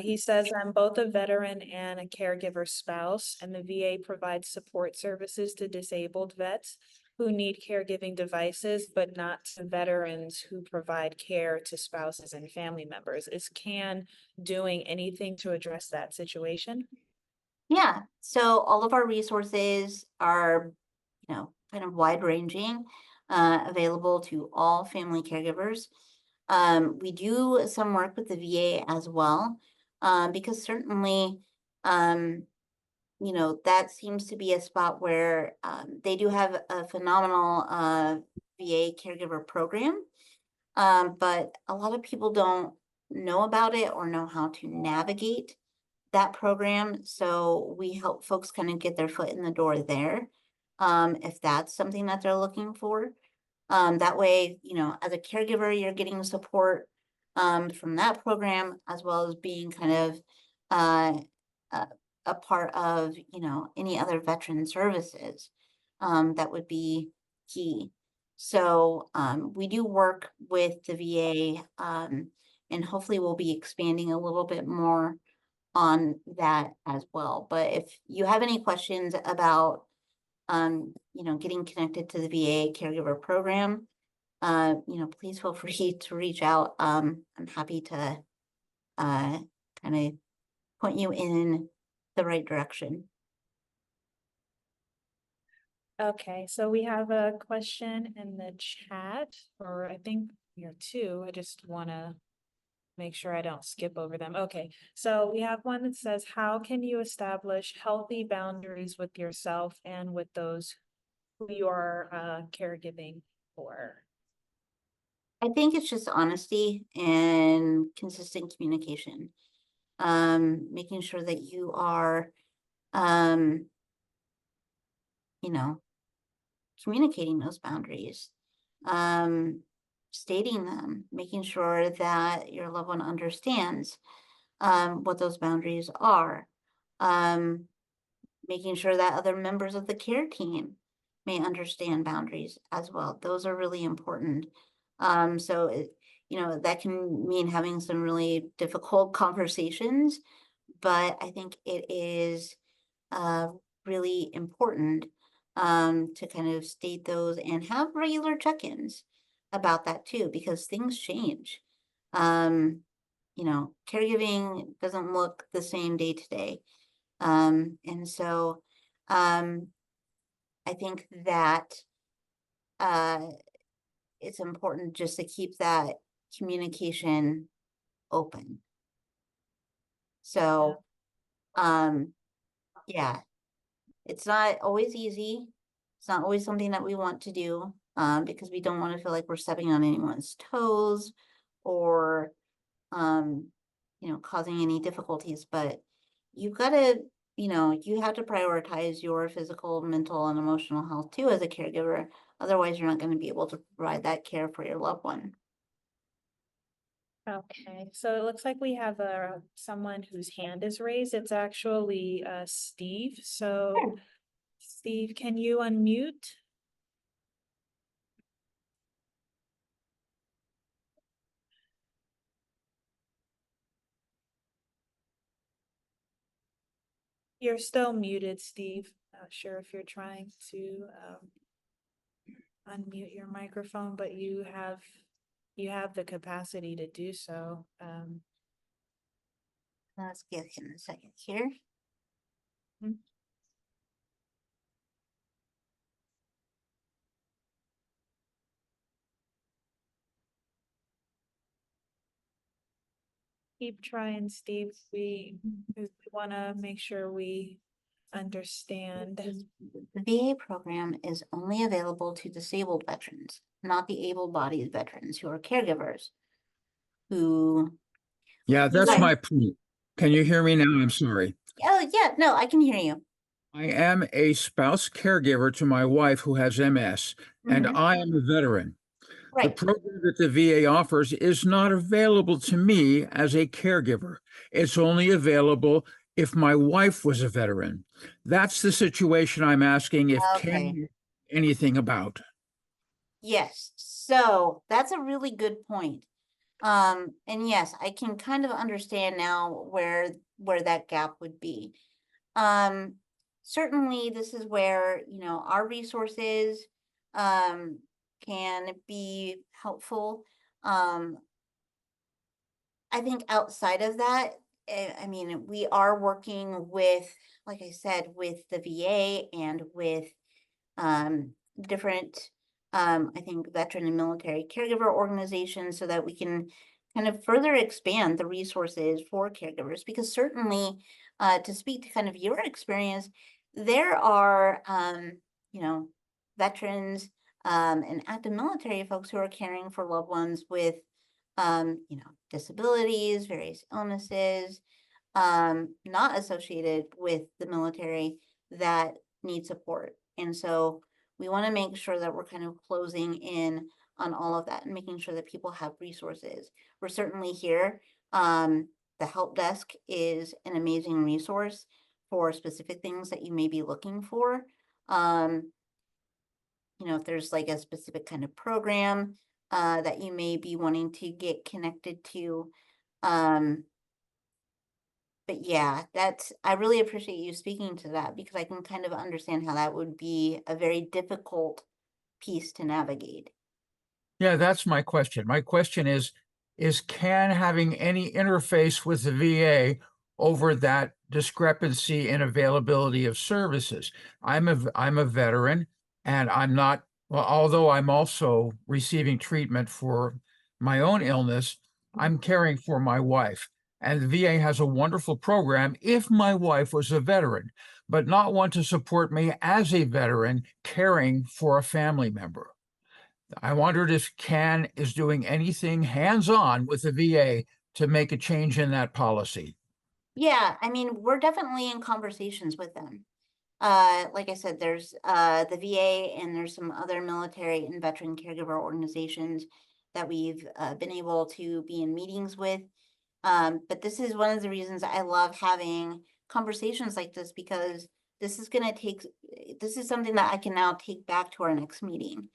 He says, I'm both a veteran and a caregiver spouse, and the VA provides support services to disabled vets who need caregiving devices, but not to veterans who provide care to spouses and family members. Is CAN doing anything to address that situation? Yeah, so all of our resources are, kind of wide ranging, available to all family caregivers. We do some work with the VA as well, because certainly, that seems to be a spot where they do have a phenomenal VA caregiver program, but a lot of people don't know about it or know how to navigate that program. So we help folks kind of get their foot in the door there, if that's something that they're looking for. That way, as a caregiver, you're getting support from that program, as well as being kind of uh, a, a part of, any other veteran services that would be key. So we do work with the VA, and hopefully we'll be expanding a little bit more on that as well. But if you have any questions about, getting connected to the VA caregiver program, please feel free to reach out. I'm happy to kind of point you in the right direction. Okay, so we have a question in the chat, or I think here two. I just want to make sure I don't skip over them. Okay, so we have one that says, how can you establish healthy boundaries with yourself and with those who you are caregiving for? I think it's just honesty and consistent communication. Making sure that you are, um, you know, communicating those boundaries, um, stating them, making sure that your loved one understands what those boundaries are, um, making sure that other members of the care team may understand boundaries as well. Those are really important. So that can mean having some really difficult conversations, but I think it is uh, really important to kind of state those and have regular check-ins about that too, because things change. Caregiving doesn't look the same day to day. And so I think that uh, it's important just to keep that communication open. So, yeah, it's not always easy. It's not always something that we want to do, because we don't want to feel like we're stepping on anyone's toes or, um, causing any difficulties. But you've got to, you have to prioritize your physical, mental, and emotional health too as a caregiver. Otherwise, you're not going to be able to provide that care for your loved one. Okay, so it looks like we have someone whose hand is raised. It's actually Steve. So Steve, can you unmute? You're still muted, Steve. Not sure if you're trying to unmute your microphone, but you have the capacity to do so. Let's give him a second here. Hmm. Keep trying, Steve. We want to make sure we understand. The VA program is only available to disabled veterans, not the able-bodied veterans who are caregivers. Who, Yeah, that's Right. my point. Can you hear me now? I'm sorry. oh yeah, no, I can hear you. I am a spouse caregiver to my wife who has MS, and Mhm. I am a veteran. The Right, program that the VA offers is not available to me as a caregiver. It's only available if my wife was a veteran. That's the situation I'm asking if okay. can anything about. Yes, so that's a really good point. And yes, I can kind of understand now where that gap would be. Um, Certainly this is where, our resources can be helpful. Um, I think outside of that, I mean, we are working with, like I said, with the VA and with different, I think, veteran and military caregiver organizations so that we can kind of further expand the resources for caregivers. Because certainly, to speak to kind of your experience, there are, veterans and active military folks who are caring for loved ones with, disabilities, various illnesses, not associated with the military that need support. And so we want to make sure that we're kind of closing in on all of that and making sure that people have resources. We're certainly here. The help desk is an amazing resource for specific things that you may be looking for. If there's like a specific kind of program that you may be wanting to get connected to. But yeah, I really appreciate you speaking to that because I can kind of understand how that would be a very difficult piece to navigate. Yeah, that's my question. My question is can having any interface with the VA over that discrepancy in availability of services? I'm a veteran and I'm not, well, although I'm also receiving treatment for my own illness, I'm caring for my wife. And the VA has a wonderful program if my wife was a veteran, but not one to support me as a veteran caring for a family member. I wondered if CAN is doing anything hands-on with the VA to make a change in that policy. Yeah, I mean, we're definitely in conversations with them. Like I said, there's the VA and there's some other military and veteran caregiver organizations that we've been able to be in meetings with. But this is one of the reasons I love having conversations like this because this is this is something that I can now take back to our next meeting.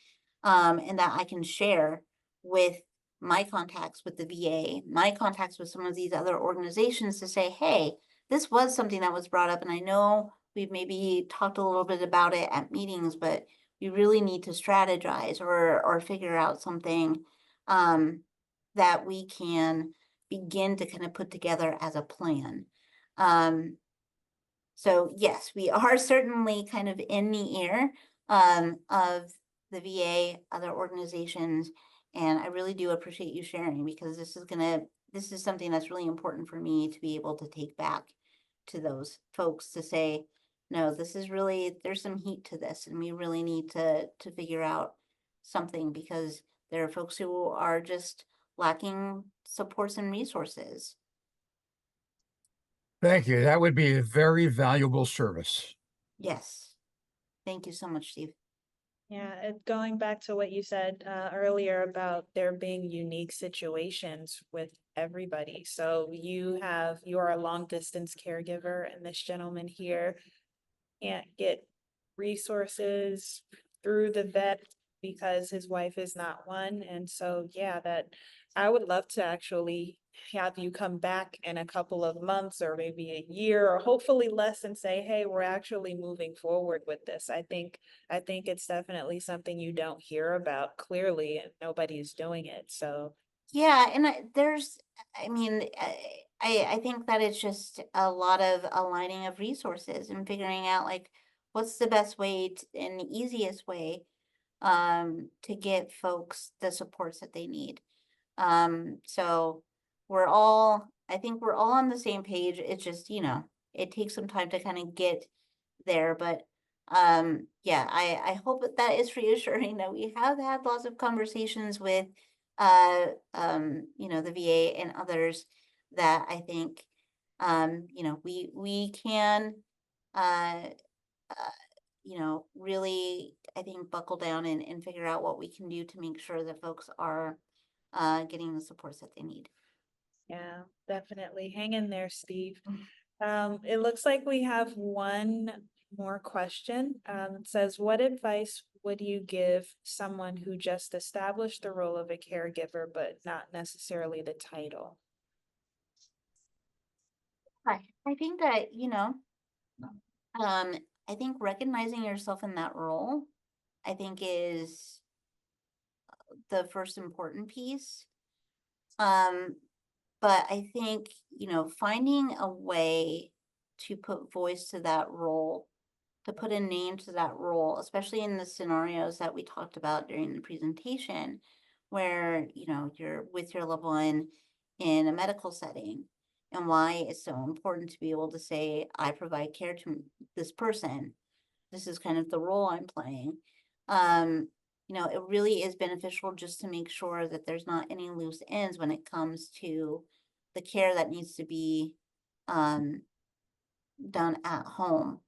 And that I can share with my contacts with the VA, my contacts with some of these other organizations to say, hey, this was something that was brought up. And I know we've maybe talked a little bit about it at meetings, but we really need to strategize or figure out something that we can begin to kind of put together as a plan. So yes, we are certainly kind of in the ear of the VA, other organizations, and I really do appreciate you sharing because this is something that's really important for me to be able to take back to those folks to say, no, this is really, there's some heat to this and we really need to figure out something because there are folks who are just lacking supports and resources. Thank you. That would be a very valuable service. Yes. Thank you so much, Steve. Yeah, going back to what you said earlier about there being unique situations with everybody. So you are a long distance caregiver, and this gentleman here can't get resources through the vet because his wife is not one. And so, yeah, that I would love to actually have you come back in a couple of months or maybe a year or hopefully less and say, hey, we're actually moving forward with this. I think it's definitely something you don't hear about clearly and nobody's doing it. So Yeah, and I mean, I think that it's just a lot of aligning of resources and figuring out like what's the best way and the easiest way to get folks the supports that they need. So we're all I think we're all on the same page. It's just, you know, it takes some time to kind of get there, but yeah, I hope that is reassuring that we have had lots of conversations with you know, the VA and others that I think you know, we can uh you know, really, I think, buckle down and figure out what we can do to make sure that folks are getting the supports that they need. Yeah, definitely. Hang in there, Steve. It looks like we have one more question. It says, what advice would you give someone who just established the role of a caregiver, but not necessarily the title? I think that, you know, um, I think recognizing yourself in that role, I think is the first important piece. But I think, you know, finding a way to put voice to that role, to put a name to that role, especially in the scenarios that we talked about during the presentation, where, you know, you're with your loved one in a medical setting, and why it's so important to be able to say, I provide care to this person. This is kind of the role I'm playing. You know, it really is beneficial just to make sure that there's not any loose ends when it comes to the care that needs to be um, done at home,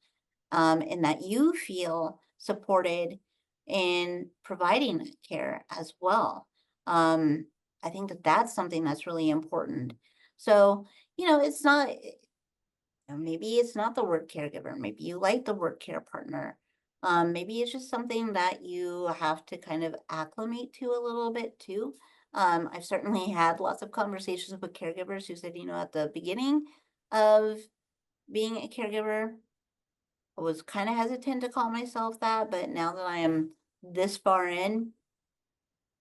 and that you feel supported in providing that care as well. I think that that's something that's really important. So, you know, it's not, maybe it's not the word caregiver. Maybe you like the word care partner. Maybe it's just something that you have to kind of acclimate to a little bit too. I've certainly had lots of conversations with caregivers who said, you know, at the beginning of being a caregiver, I was kind of hesitant to call myself that, but now that I am this far in,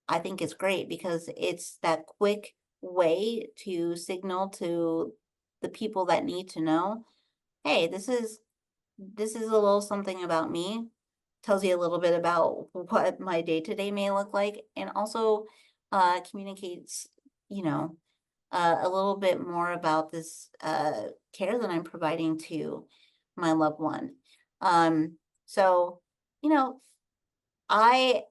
I think it's great because it's that quick way to signal to the people that need to know, hey, this is a little something about me, tells you a little bit about what my day-to-day may look like, and also communicates, you know, a little bit more about this care that I'm providing to my loved one. So, you know, I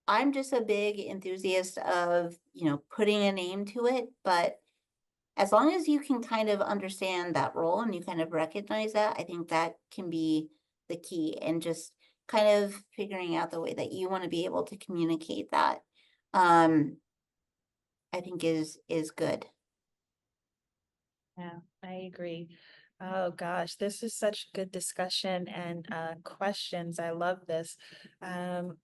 I'm just a big enthusiast of, you know, putting a name to it, but as long as you can kind of understand that role and you kind of recognize that, I think that can be the key, and just kind of figuring out the way that you want to be able to communicate that, um, I think is good. Yeah, I agree. Oh gosh, this is such good discussion and questions. I love this. Um,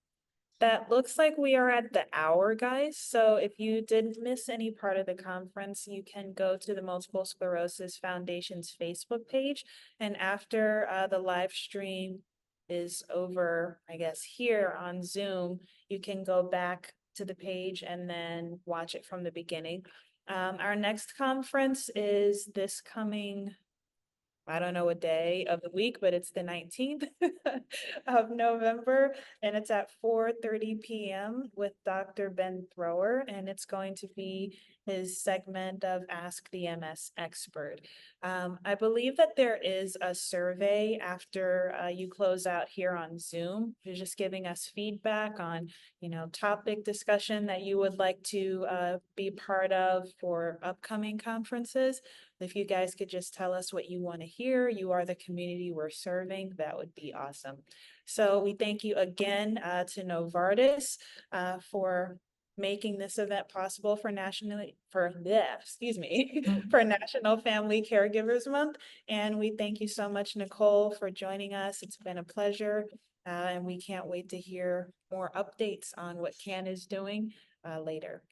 That looks like we are at the hour, guys. So if you did miss any part of the conference, you can go to the Multiple Sclerosis Foundation's Facebook page. And after the live stream is over, I guess, here on Zoom, you can go back to the page and then watch it from the beginning. Our next conference is this coming, I don't know what day of the week, but it's the 19th of November, and it's at 4:30 p.m. with Dr. Ben Thrower, and it's going to be his segment of Ask the MS Expert. I believe that there is a survey after you close out here on Zoom. You're just giving us feedback on, you know, topic discussion that you would like to be part of for upcoming conferences. If you guys could just tell us what you want to hear, you are the community we're serving, that would be awesome. So we thank you again to Novartis for making this event possible for for National Family Caregivers Month. And we thank you so much, Nichole, for joining us. It's been a pleasure. And we can't wait to hear more updates on what CAN is doing later.